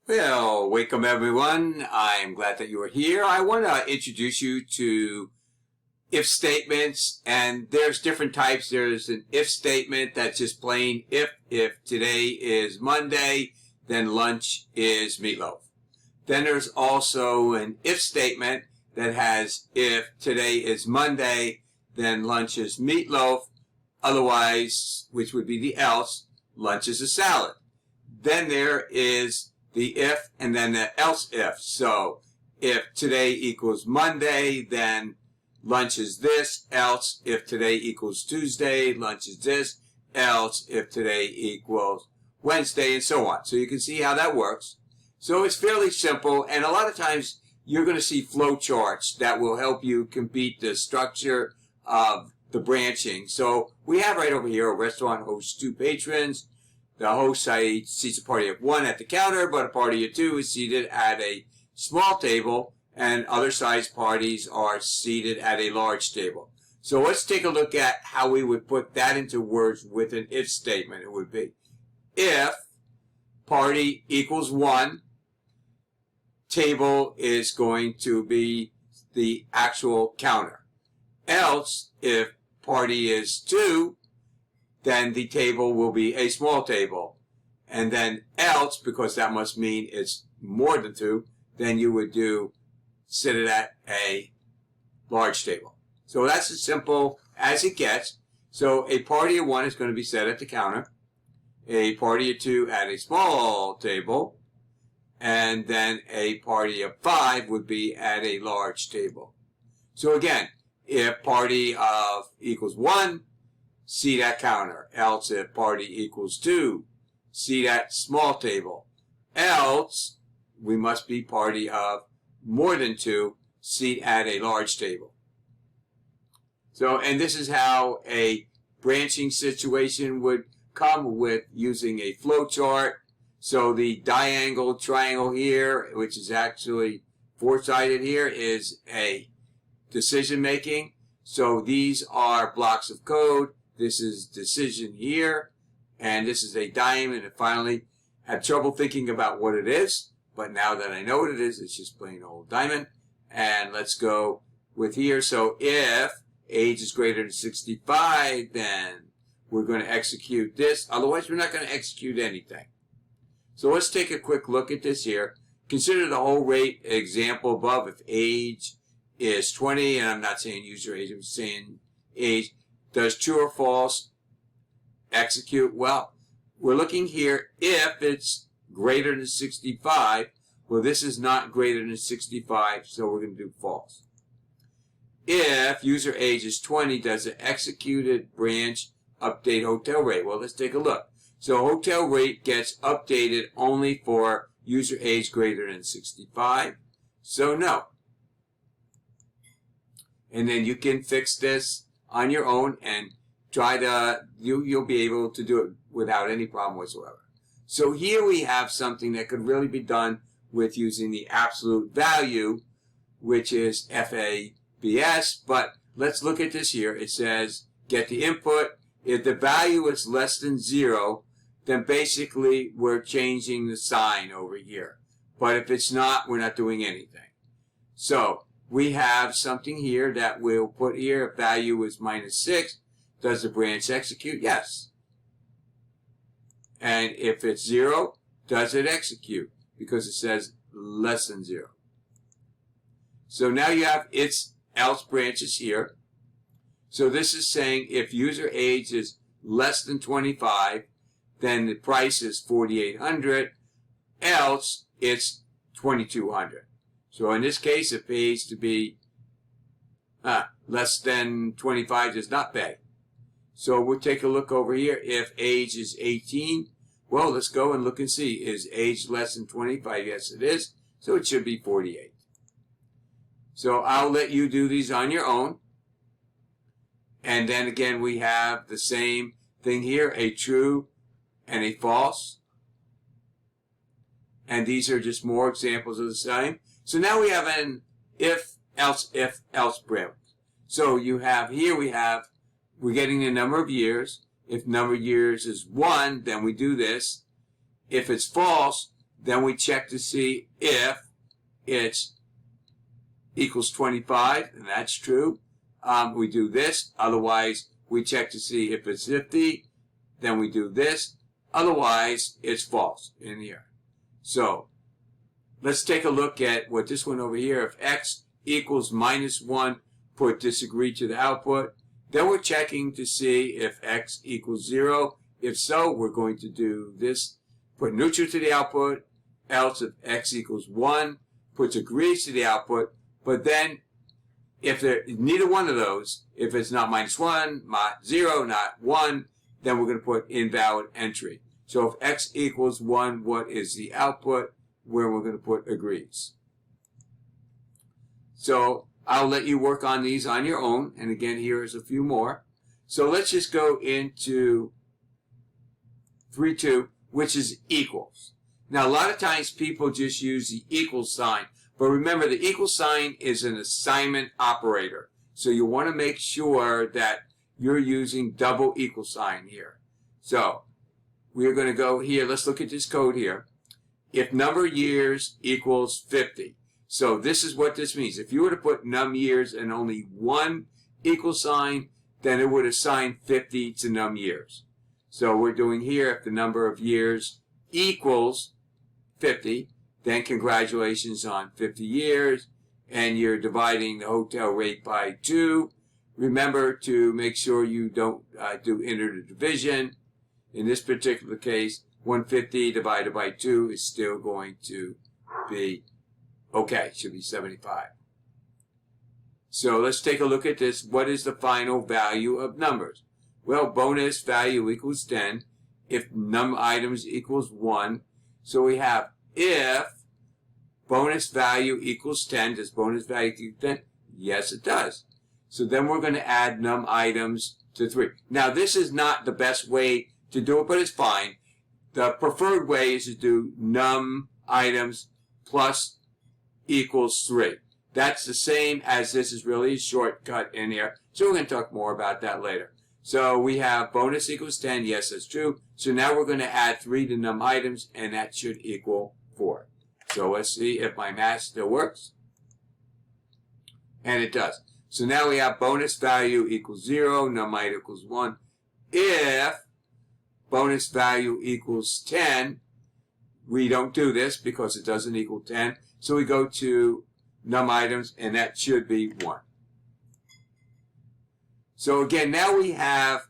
Well, welcome everyone. I'm glad that you are here. I want to introduce you to if statements, and there's different types. There's an if statement that's just plain if today is Monday, then lunch is meatloaf. Then there's also an if statement that has if today is Monday, then lunch is meatloaf. Otherwise, which would be the else, lunch is a salad. Then there is the if and then the else if. So if today equals Monday, then lunch is this. Else if today equals Tuesday, lunch is this. Else if today equals Wednesday, and so on. So you can see how that works. So it's fairly simple, and a lot of times you're going to see flow charts that will help you compete the structure of the branching. So we have right over here, a restaurant hosts 2 patrons. The host seats a party of 1 at the counter, but a party of 2 is seated at a small table, and other sized parties are seated at a large table. So let's take a look at how we would put that into words with an if statement. It would be if party equals 1, table is going to be the actual counter. Else, if party is 2, then the table will be a small table. And then else, because that must mean it's more than 2, then you would sit it at a large table. So that's as simple as it gets. So a party of 1 is going to be set at the counter, a party of 2 at a small table, and then a party of 5 would be at a large table. So again, if party of equals 1, seat at counter. Else if party equals 2, seat at small table. Else, we must be party of more than 2, seat at a large table. So, and this is how a branching situation would come with using a flow chart. So the diagonal triangle here, which is actually 4-sided here, is a decision making. So these are blocks of code. This is decision here, and this is a diamond, and finally had trouble thinking about what it is, but now that I know what it is, it's just plain old diamond. And let's go with here. So if age is greater than 65, then we're going to execute this. Otherwise, we're not going to execute anything. So let's take a quick look at this here. Consider the whole rate example above. If age is 20, and I'm not saying user age, I'm saying age. Does true or false execute? Well, we're looking here if it's greater than 65. Well, this is not greater than 65, so we're going to do false. If user age is 20, does it executed branch update hotel rate? Well, let's take a look. So hotel rate gets updated only for user age greater than 65. So no. And then you can fix this on your own and try to, you'll be able to do it without any problem whatsoever. So here we have something that could really be done with using the absolute value, which is FABS, but let's look at this here. It says get the input. If the value is less than 0, then basically we're changing the sign over here. But if it's not, we're not doing anything. So we have something here that we'll put here. If value is -6, does the branch execute? Yes. And if it's 0, does it execute? Because it says less than 0. So now you have its else branches here. So this is saying if user age is less than 25, then the price is $4,800. Else it's $2,200. So in this case, it pays to be less than 25 does not pay. So we'll take a look over here. If age is 18, well, let's go and look and see. Is age less than 25? Yes, it is. So it should be 48. So I'll let you do these on your own. And then again, we have the same thing here, a true and a false. And these are just more examples of the same. So now we have an if, else branch. So you have here, we're getting the number of years. If number of years is 1, then we do this. If it's false, Then we check to see if it's equals 25, and that's true. We do this. Otherwise, we check to see if it's 50. Then we do this. Otherwise, it's false in here. So let's take a look at what this one over here. If x equals -1, put disagree to the output. Then we're checking to see if x equals 0. If so, we're going to do this. Put neutral to the output. Else, if x equals 1, puts agrees to the output. But then, if there neither one of those, if it's not -1, not 0, not 1, then we're going to put invalid entry. So if x equals 1, what is the output? Where we're going to put agrees. So I'll let you work on these on your own. And again, here's a few more. So let's just go into 3.2, which is equals. Now, a lot of times people just use the equal sign. But remember, the equal sign is an assignment operator. So you want to make sure that you're using double equal sign here. So we're going to go here. Let's look at this code here. If number of years equals 50. So this is what this means. If you were to put num years and only one equal sign, then it would assign 50 to num years. So we're doing here, if the number of years equals 50, then congratulations on 50 years, and you're dividing the hotel rate by 2. Remember to make sure you don't do enter the division. In this particular case, 150 divided by 2 is still going to be okay, should be 75. So let's take a look at this. What is the final value of numbers? Well, bonus value equals 10 if num items equals 1. So we have if bonus value equals 10. Does bonus value equal 10? Yes, it does. So then we're going to add num items to 3. Now, this is not the best way to do it, but it's fine. The preferred way is to do num items plus equals 3. That's the same as this is really a shortcut in here. So we're going to talk more about that later. So we have bonus equals 10. Yes, that's true. So now we're going to add 3 to num items, and that should equal 4. So let's see if my math still works. And it does. So now we have bonus value equals 0, num item equals 1. If bonus value equals 10, we don't do this because it doesn't equal 10. So we go to num items, and that should be 1. So again, now we have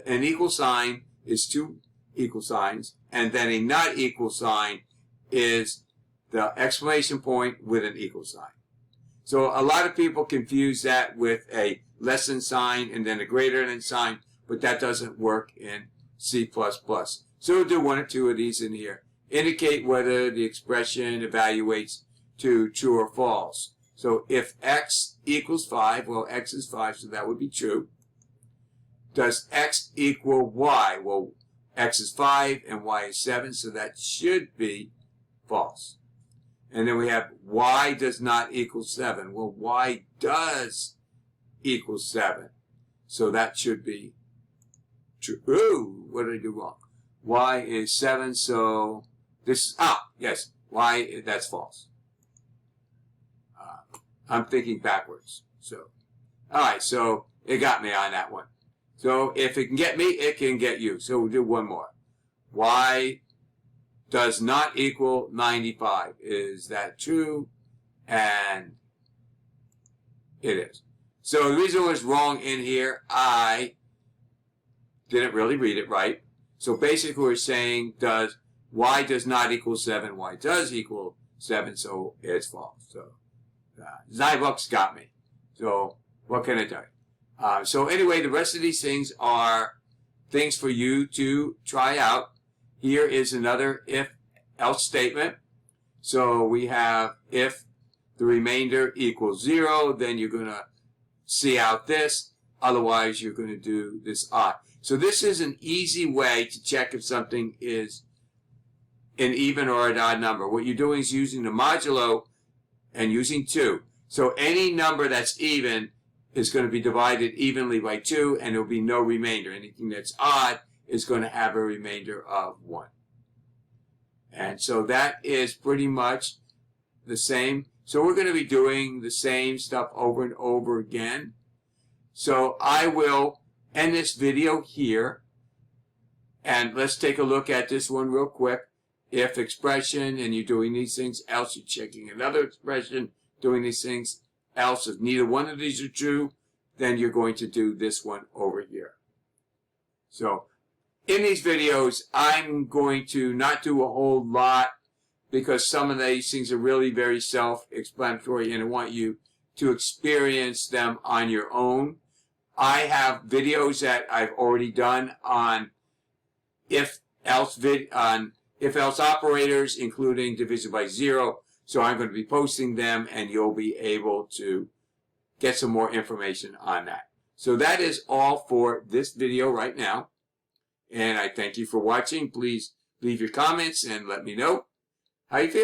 an equal sign is 2 equal signs, and then a not equal sign is the exclamation point with an equal sign. So a lot of people confuse that with a less than sign and then a greater than sign, but that doesn't work in C++. So we'll do 1 or 2 of these in here. Indicate whether the expression evaluates to true or false. So if x equals 5, well, x is 5, so that would be true. Does x equal y? Well, x is 5 and y is 7, so that should be false. And then we have y does not equal 7. Well, y does equal 7, so that should be true. Ooh, what did I do wrong? Y is 7, so this, yes, y, that's false. I'm thinking backwards. So, all right, so it got me on that one. So if it can get me, it can get you. So we'll do one more. Y does not equal 95. Is that true? And it is. So the reason it was wrong in here, I didn't really read it right. So basically we're saying y does not equal 7, y does equal 7, so it's false. So Zybooks got me. So what can I do? So anyway, the rest of these things are things for you to try out. Here is another if-else statement. So we have if the remainder equals 0, then you're going to see out this. Otherwise, you're going to do this odd. So this is an easy way to check if something is an even or an odd number. What you're doing is using the modulo and using 2. So any number that's even is going to be divided evenly by 2, and there will be no remainder. Anything that's odd is going to have a remainder of 1. And so that is pretty much the same. So we're going to be doing the same stuff over and over again. So I will end this video here. And let's take a look at this one real quick. If expression and you're doing these things, else you're checking another expression, doing these things, else if neither one of these are true, then you're going to do this one over here. So in these videos, I'm going to not do a whole lot because some of these things are really very self-explanatory and I want you to experience them on your own. I have videos that I've already done on if-else operators, including division by zero. So I'm going to be posting them and you'll be able to get some more information on that. So that is all for this video right now. And I thank you for watching. Please leave your comments and let me know how you feel.